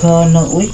Daghana uy.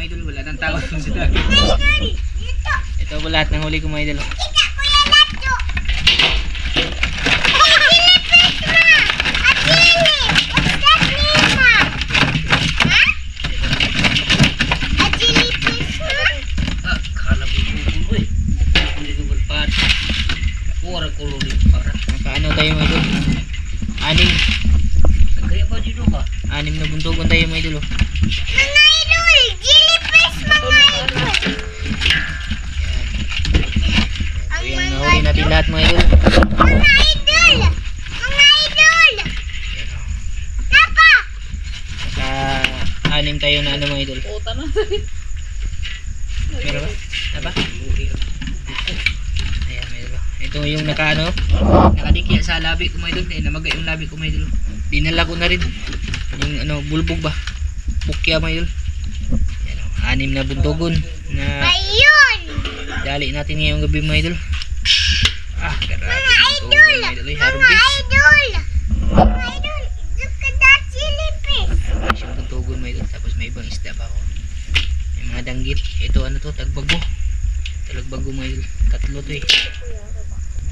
mga idol, wala nang tao sa dagat. Ito po lahat ng huli ko mga idol. Nakaano tayo mga idol? Anim na buntogon tayo mga idol. Mga idol! Jellyfish mga idol! Ito yung nahuli natin lahat mga idol. Mga idol! Mga idol! Napa! Naka-anim tayo na ano mga idol. Meron ba? Napa? Ayan mga idol. Ito yung naka-ano, nakadikya sa labi ko mga idol. Eh, namagay yung labi ko mga idol. Dinala ko na rin. Yung ano, bulbog ba? Bukya mga idol. Ayan, anim na buntogon na Ayun! dali natin ngayong gabi mga idol. Ah, grabe. Mga idol! Mga idol, Mga harvest. idol! Mga idol! Look at that jellyfish! Isang buntogon mga idol. Tapos may ibang isda pa ako. May mga danggit. Ito ano to, tagbago. Talagbago mga idol. Tatlo to eh.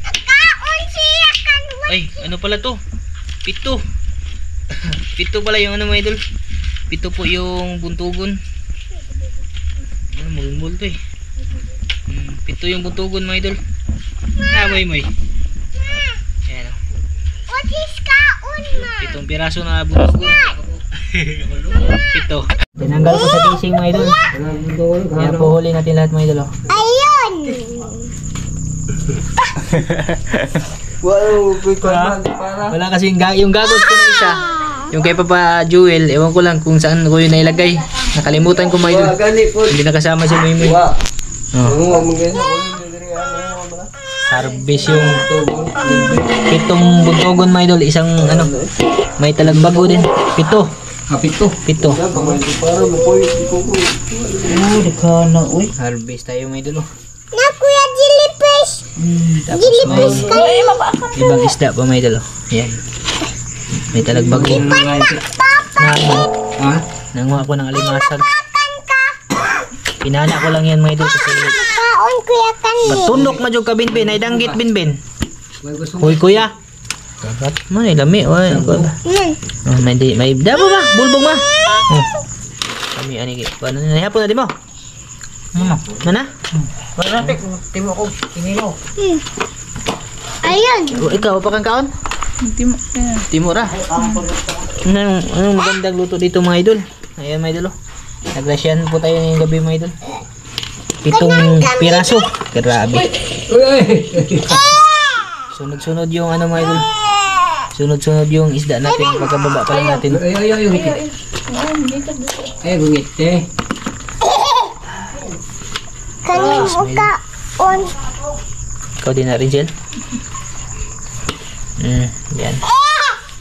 Nakaon siya kan Ay, ano pala to? Pito. Pito pala yung ano mga idol. Pito po yung buntugon. Ano, mulmul to eh. Pito yung buntugon mga idol. Ah, moy. Ayan o. What is kaon ma? Pitong piraso na buntugon. Pito. Tinanggal ko sa fishing mga idol. Kaya po huli natin lahat mga idol. Ayun! Wow, Wala kasi yung gagos ko na isa. Yung kay Papa Jewel, ewan ko lang kung saan ko yun nailagay. Nakalimutan ko mga idol. Hindi nakasama si Mimi. Oh. Harvest yung pitong buntogon mga idol. Isang ano, may talagbago din. Pito. Pito. Harvest tayo mga idol. Na kuya jellyfish! Tapos Jellyfish may kayo! ibang isda pa mga idol. Ayan. May talagbago. Nanguha ko ng alimasag. Pinana ko lang yan mga idol kasi Kaon kuya kanli! matundok majog ka binbin. Ay danggit binbin. Hoy kuya. Dapat mo ay lami. May dabo ba? Bulbong ba? Kami ani paano na hapon na di mo? Mana? Wala pek, timo ko, tinilo. Ayun! Ikaw pa kang kaon? Timo ra. Anong magandang luto dito mga idol? Ayan mga idol. Nagrasyan po tayo ngayong gabi mga idol. 7 piraso. Grabe. Sunod-sunod yung ano mga idol. Sunod-sunod yung isda natin. Pagkababa pa lang natin. Ay, gungit eh. Kanin mo kaon! Ikaw din na rin, Jel? Yan.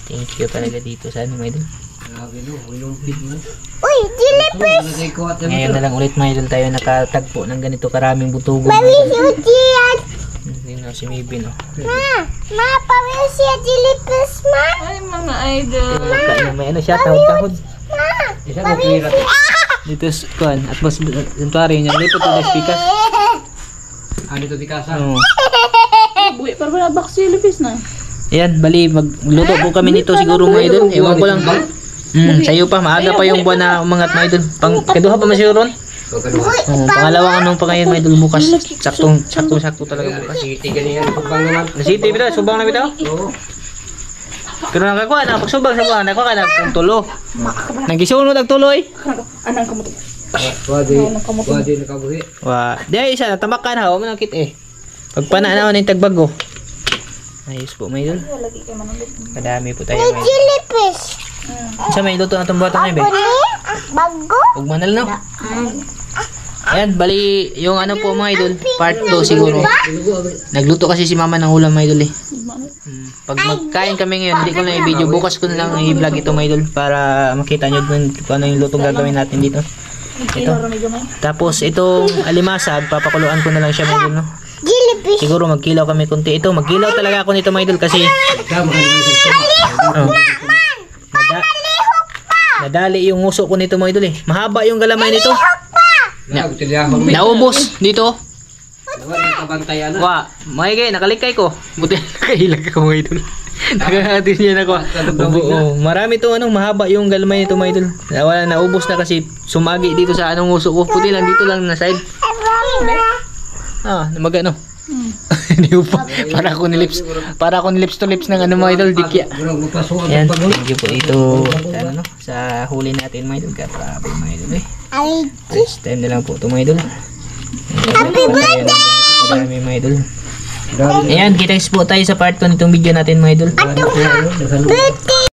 Thank you talaga dito sa ano mga idol. Uy! Jellyfish! Ngayon na lang ulit mga idol tayo nakatagpo ng ganito karaming butugon. Pawis siya! Hindi na si Mibin oh. Ma! Pawis siya jellyfish ma! Ay, mga idol. May ano siya, tahod-tahod. Ma! Pawis siya! Dito kuan at mas santuary niya dito to despikas. Dito di kasa. Oo. Buwi, parang wala box jellyfish na. Ayan, bali magluto po kami nito siguro mga idol. Ewan ko lang. Sayo pa maaga pa yung buwan na umangat mga idol. Kaduha pa man siguro ron. Pangalawang anong pa ngayon mga idol bukas. Sakto talaga bukas. City ganyan pagbang naman. Nasiti bitaw, subang na bitaw. Oo. Pero nakakuha na pagsubang sa buwan, nakuha ka na kung tulo. Nagisunod ang tuloy. Anang kamuto. Wadi nakabuhi. Wa, di isa natamak ka na, wa man kit eh. Pagpana na ni tagbago. Ayos po may idol. Lagi kay manulog. Kadami po tayo May may. jellyfish! Sa may luto na tong bata na be. Bago? Ug manal no. Ayan, bali yung ano po mga idol, part 2 siguro. Nagluto kasi si mama ng ulam mga idol eh. Pag magkain kami ngayon, hindi ko na i-video. Bukas ko na lang i-vlog ito mga idol para makita nyo dun kung ano yung lutong gagawin natin dito. Ito. Tapos itong alimasag, papakuluan ko na lang siya mga idol no. Jellyfish! Siguro magkilaw kami konti. Ito, magkilaw talaga ako nito mga idol kasi nadali yung nguso ko nito mga idol eh. Mahaba yung galamay nito. Naubos dito. Nakabantay ano. Wa, maigay, nakalikay ko. Buti nakailag ka mga idol. Nakahatin niya na ko. Marami to anong mahaba yung galmay nito mga idol. Wala, naubos na kasi sumagi dito sa anong uso ko. Puti lang dito lang na side. Magano. Hindi ko pa. Para ako nilips to lips ng ano mga idol, dikya. Ayan, thank you po dito sa huli natin mga idol. Grabe mga idol eh. Next time na lang po ito mga idol. Happy birthday! Marami mga idol. Ayan, kita po tayo sa part 1 nitong video natin mga idol. Birthday!